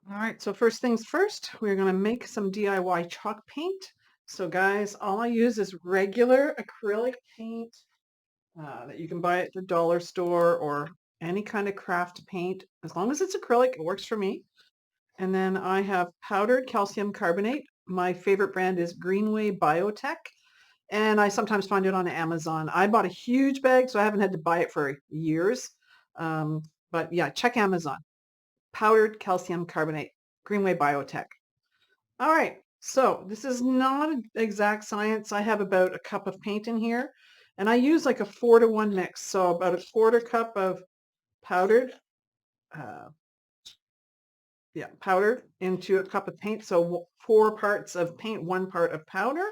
All right, so first things first, we're going to make some DIY chalk paint. So guys, all I use is regular acrylic paint that you can buy at the dollar store or any kind of craft paint. As long as it's acrylic, it works for me. And then I have powdered calcium carbonate. My favorite brand is Greenway Biotech, and I sometimes find it on Amazon. I bought a huge bag, so I haven't had to buy it for years. Um, but yeah, check Amazon. Powdered calcium carbonate, Greenway Biotech. All right, so this is not an exact science. I have about a cup of paint in here, and I use like a 4-to-1 mix. So about a quarter cup of powdered, uh, yeah, powdered into a cup of paint. So 4 parts of paint, 1 part of powder.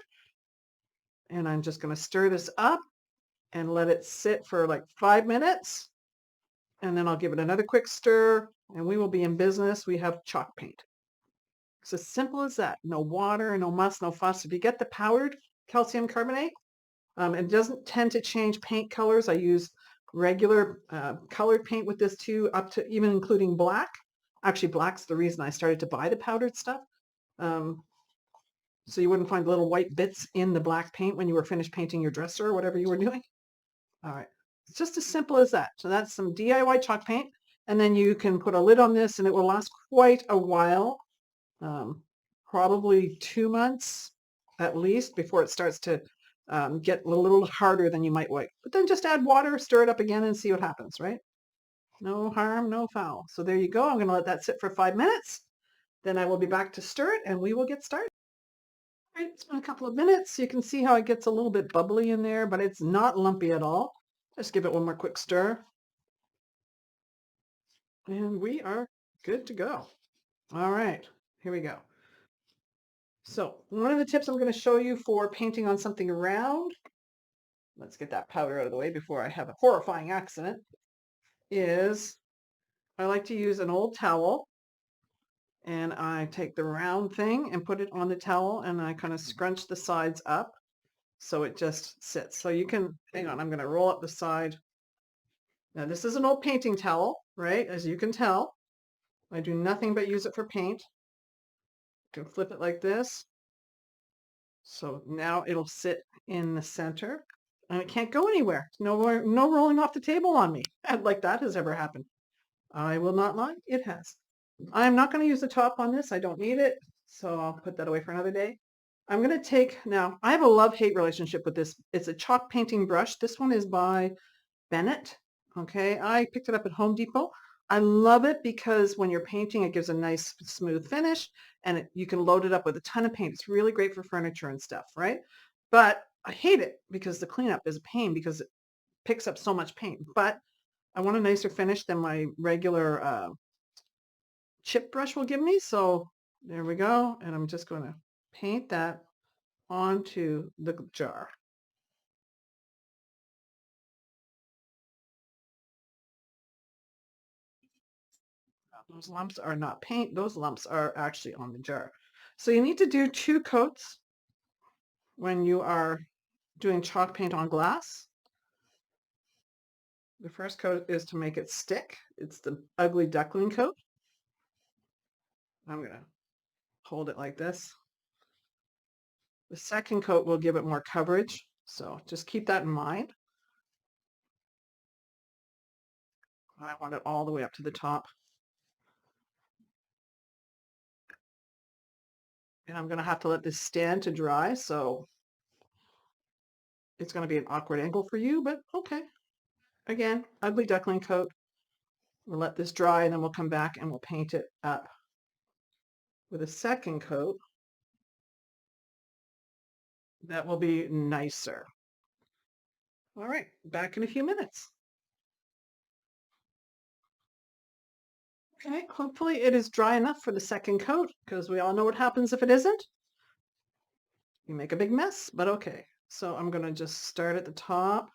And I'm just going to stir this up and let it sit for like 5 minutes. And then I'll give it another quick stir, and we will be in business. We have chalk paint. It's as simple as that. No water, no muss, no fuss. If you get the powdered calcium carbonate, it doesn't tend to change paint colors. I use regular colored paint with this too, up to even including black. Actually, black's the reason I started to buy the powdered stuff. Um, so you wouldn't find little white bits in the black paint when you were finished painting your dresser or whatever you were doing. All right. It's just as simple as that. So that's some DIY chalk paint. And then you can put a lid on this and it will last quite a while. Um, Probably 2 months at least before it starts to get a little harder than you might like. But then just add water, stir it up again and see what happens, right? No harm, no foul. So there you go. I'm going to let that sit for 5 minutes. Then I will be back to stir it and we will get started. All right, it's been a couple of minutes. You can see how it gets a little bit bubbly in there, but it's not lumpy at all. Just give it one more quick stir. And we are good to go. All right, here we go. So one of the tips I'm going to show you for painting on something round, let's get that powder out of the way before I have a horrifying accident, is I like to use an old towel and I take the round thing and put it on the towel and I kind of scrunch the sides up so it just sits. So you can, hang on, I'm going to roll up the side. Now this is an old painting towel, right? As you can tell, I do nothing but use it for paint. You can flip it like this. So now it'll sit in the center and it can't go anywhere. No rolling off the table on me. Like that has ever happened. I will not lie, it has. I'm not going to use the top on this. I don't need it. So I'll put that away for another day. I'm going to take, now I have a love-hate relationship with this. It's a chalk painting brush. This one is by Bennett. Okay, I picked it up at Home Depot. I love it because when you're painting, it gives a nice smooth finish and you can load it up with a ton of paint. It's really great for furniture and stuff, right? But I hate it because the cleanup is a pain because it picks up so much paint. But I want a nicer finish than my regular chip brush will give me. So there we go. And I'm just going to paint that onto the jar. Those lumps are not paint. Those lumps are actually on the jar. So you need to do 2 coats when you are doing chalk paint on glass. The first coat is to make it stick. It's the ugly duckling coat. I'm going to hold it like this. The second coat will give it more coverage. So just keep that in mind. I want it all the way up to the top. And I'm going to have to let this stand to dry. So it's going to be an awkward angle for you, but okay. Again, ugly duckling coat. We'll let this dry and then we'll come back and we'll paint it up with a second coat that will be nicer. All right, back in a few minutes. Okay, hopefully it is dry enough for the second coat because we all know what happens if it isn't. You make a big mess, but okay. So I'm going to just start at the top.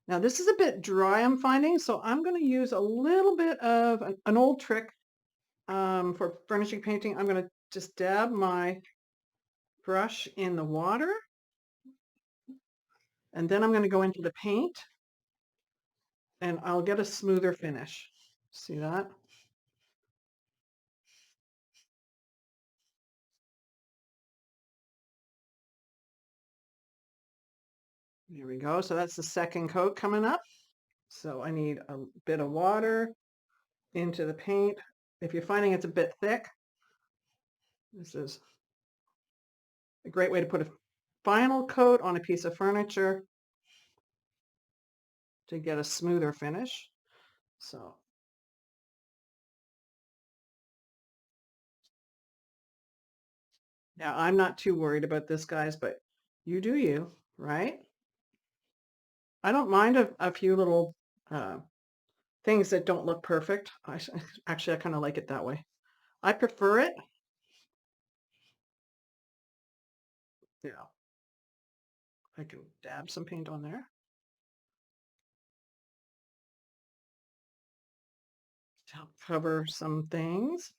Now this is a bit dry, I'm finding, so I'm going to use a little bit of an old trick for furnishing painting. I'm going to just dab my brush in the water, and then I'm going to go into the paint, and I'll get a smoother finish. See that? There we go. So that's the second coat coming up. So I need a bit of water into the paint. If you're finding it's a bit thick, this is a great way to put a final coat on a piece of furniture to get a smoother finish. So now I'm not too worried about this, guys, but you do you, right? I don't mind a few little uh, things that don't look perfect. Actually, I kind of like it that way. I prefer it. Yeah, I can dab some paint on there to help cover some things.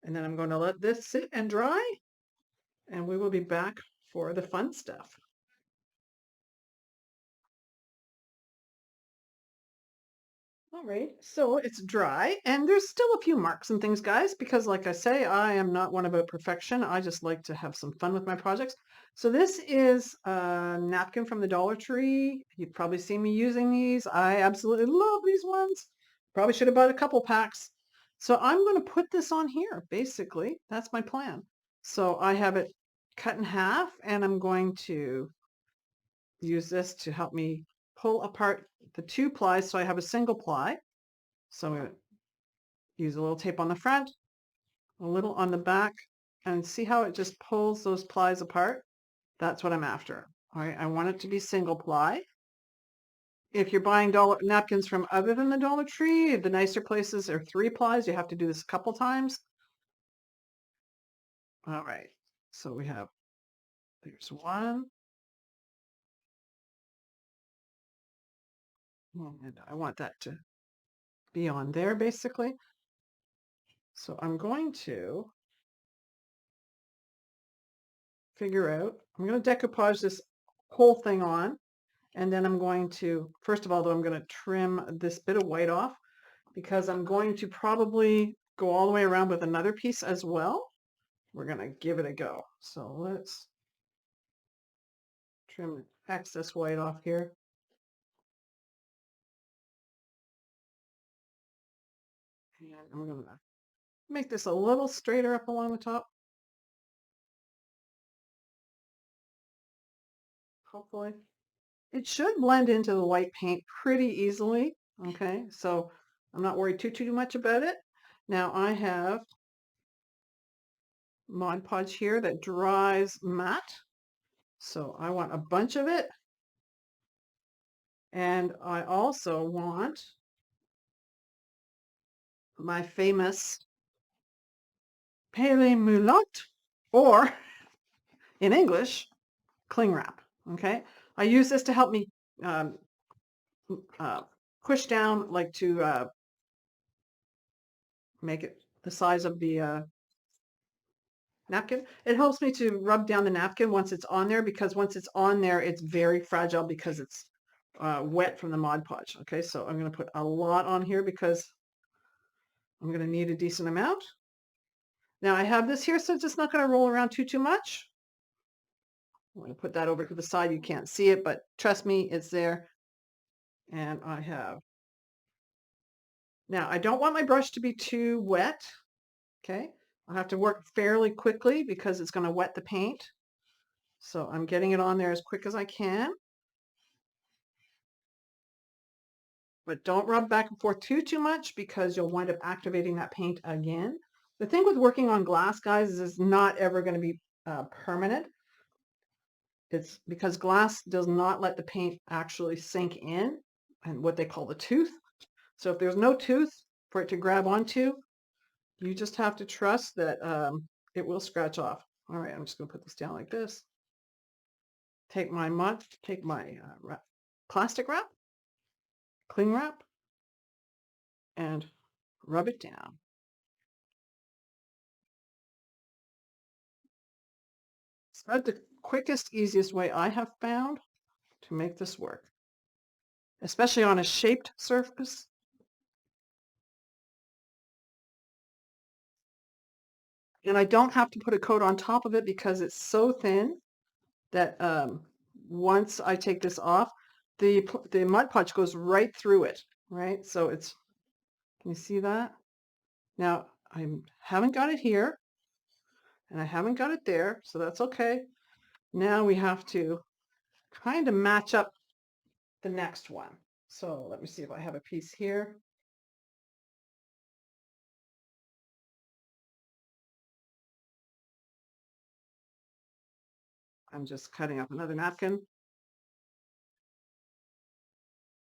And then I'm going to let this sit and dry, and we will be back for the fun stuff. All right, so it's dry, and there's still a few marks and things, guys, because like I say, I am not one about perfection. I just like to have some fun with my projects. So this is a napkin from the Dollar Tree. You've probably seen me using these. I absolutely love these ones. Probably should have bought a couple packs. So I'm going to put this on here, basically. That's my plan. So I have it cut in half, and I'm going to use this to help me pull apart the two plies so I have a single ply. So I'm going to use a little tape on the front, a little on the back, and see how it just pulls those plies apart. That's what I'm after. All right, I want it to be single ply. If you're buying napkins from other than the Dollar Tree, the nicer places are 3 plies. You have to do this a couple times. All right, so there's one. And I want that to be on there basically. So I'm going to figure out, I'm going to decoupage this whole thing on, and then I'm going to, first of all, though, I'm going to trim this bit of white off because I'm going to probably go all the way around with another piece as well. We're going to give it a go. So let's trim excess white off here. And I'm going to make this a little straighter up along the top. Hopefully. It should blend into the white paint pretty easily. Okay, so I'm not worried too much about it. Now I have Mod Podge here that dries matte. So I want a bunch of it. And I also want my famous Pele Moulotte, or in English, cling wrap. Okay, I use this to help me um, push down, like to make it the size of the napkin. It helps me to rub down the napkin once it's on there, because once it's on there, it's very fragile because it's wet from the Mod Podge. Okay, so I'm going to put a lot on here because I'm going to need a decent amount. Now I have this here, so it's just not going to roll around too much. I'm going to put that over to the side. You can't see it, but trust me, it's there. And I have. Now I don't want my brush to be too wet. Okay, I have to work fairly quickly because it's going to wet the paint. So I'm getting it on there as quick as I can. But don't rub back and forth too much because you'll wind up activating that paint again. The thing with working on glass, guys, is it's not ever going to be permanent. It's because glass does not let the paint actually sink in, and what they call the tooth. So if there's no tooth for it to grab onto, you just have to trust that it will scratch off. All right, I'm just going to put this down like this. Take my plastic wrap, cling wrap, and rub it down. It's about the quickest, easiest way I have found to make this work, especially on a shaped surface. And I don't have to put a coat on top of it because it's so thin that once I take this off, the Mod Podge goes right through it, right? So it's, can you see that? Now, I haven't got it here, and I haven't got it there, so that's okay. Now we have to kind of match up the next one. So let me see if I have a piece here. I'm just cutting up another napkin.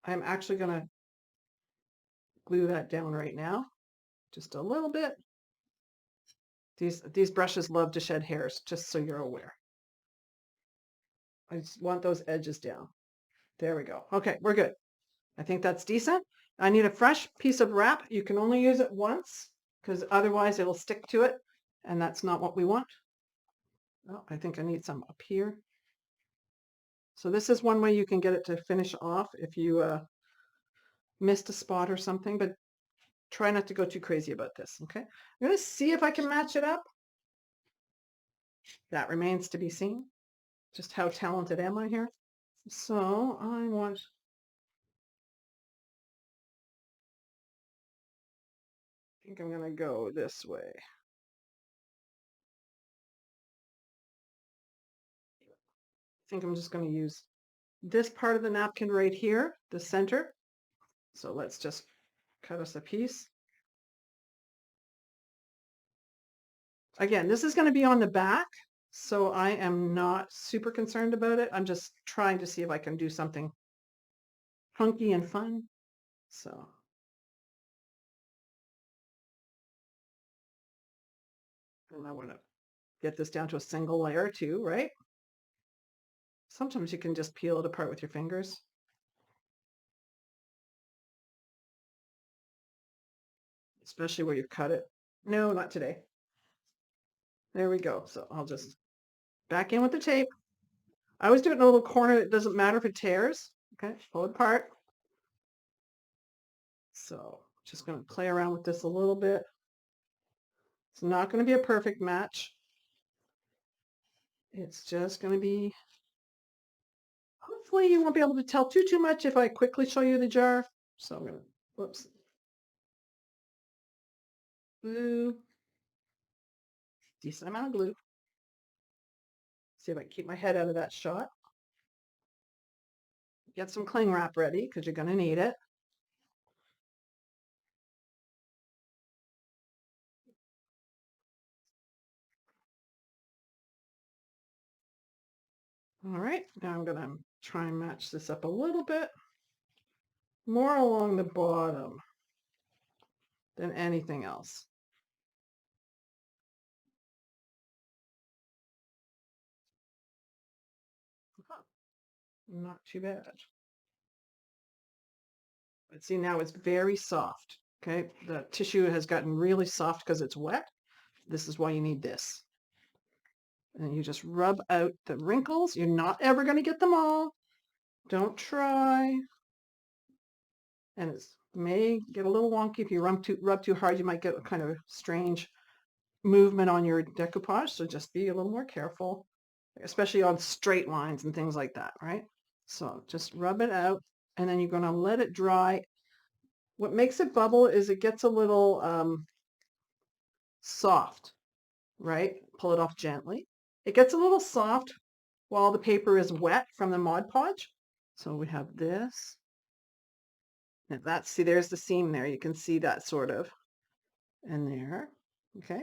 I'm actually going to glue that down right now, just a little bit. These brushes love to shed hairs, just so you're aware. I just want those edges down. There we go. Okay, we're good. I think that's decent. I need a fresh piece of wrap. You can only use it once because otherwise it'll stick to it, and that's not what we want. Oh, I think I need some up here. So this is one way you can get it to finish off if you missed a spot or something, but try not to go too crazy about this, okay? I'm going to see if I can match it up. That remains to be seen. Just how talented am I here? So I think I'm going to go this way. I think I'm just going to use this part of the napkin right here, the center. So let's just cut us a piece. Again, this is going to be on the back, so I am not super concerned about it. I'm just trying to see if I can do something funky and fun. So and I want to get this down to a single layer too, right? Sometimes you can just peel it apart with your fingers. Especially where you cut it. No, not today. There we go. So I'll just back in with the tape. I always do it in a little corner. It doesn't matter if it tears. Okay, pull it apart. So just going to play around with this a little bit. It's not going to be a perfect match. It's just going to be, hopefully you won't be able to tell too much if I quickly show you the jar. So I'm going to, whoops. Glue. Decent amount of glue. See if I can keep my head out of that shot. Get some cling wrap ready because you're going to need it. All right, now I'm going to try and match this up a little bit more along the bottom than anything else. Not too bad. But see, now it's very soft. Okay, the tissue has gotten really soft because it's wet. This is why you need this. And you just rub out the wrinkles. You're not ever going to get them all. Don't try. And it may get a little wonky if you rub too hard. You might get a kind of strange movement on your decoupage. So just be a little more careful, especially on straight lines and things like that, right? So just rub it out, and then you're going to let it dry. What makes it bubble is it gets a little soft, right? Pull it off gently. It gets a little soft while the paper is wet from the Mod Podge. So we have this. Now that's, see, there's the seam there. You can see that sort of in there. Okay.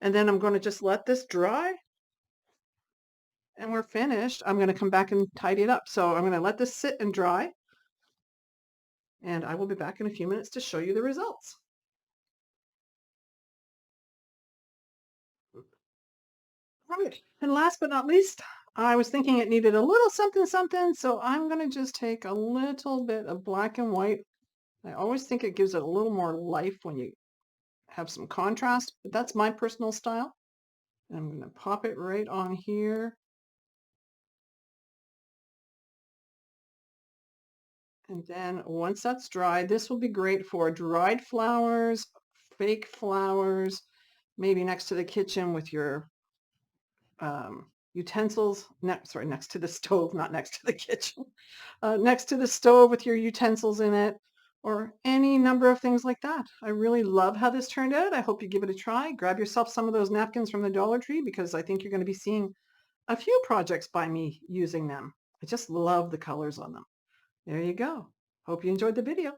And then I'm going to just let this dry. And we're finished. I'm going to come back and tidy it up. So I'm going to let this sit and dry. And I will be back in a few minutes to show you the results. Right. And last but not least, I was thinking it needed a little something something, so I'm going to just take a little bit of black and white. I always think it gives it a little more life when you have some contrast, but that's my personal style. And I'm going to pop it right on here. And then once that's dry, this will be great for dried flowers, fake flowers, maybe next to the kitchen with your utensils, next to the stove, not next to the kitchen, next to the stove with your utensils in it, or any number of things like that. I really love how this turned out. I hope you give it a try. Grab yourself some of those napkins from the Dollar Tree because I think you're going to be seeing a few projects by me using them. I just love the colors on them. There you go. Hope you enjoyed the video.